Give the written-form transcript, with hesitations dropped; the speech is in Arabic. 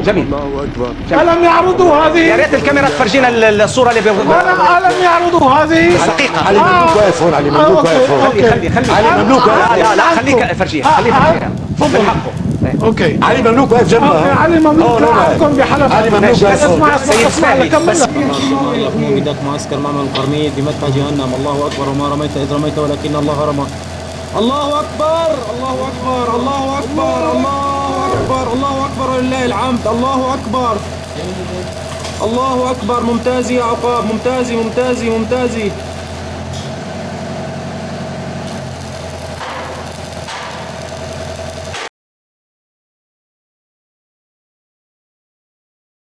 جميل. الله اكبر. ألم يعرضوا هذه؟ يا ريت الكاميرا تفرجينا الصورة اللي ألم يعرضوا هذه؟ دقيقة. علي مملوك واقف هون، علي مملوك واقف هون. خلي علي مملوك واقف. لا خليك فرجيها، خليه فرجيها. تفضل. حقه. اوكي. علي مملوك واقف جنبها. علي مملوك معكم بحلب. علي مملوك واقف هون. اسمع كمل. يقوم بدك معسكر معمل القرنين بمدفع جهنم. الله اكبر وما رميت اذ رميت ولكن الله رمى. الله اكبر الله اكبر الله اكبر الله اكبر الله اكبر ولله الحمد. الله اكبر الله اكبر. ممتازي يا عقاب، ممتازي ممتازي ممتازي.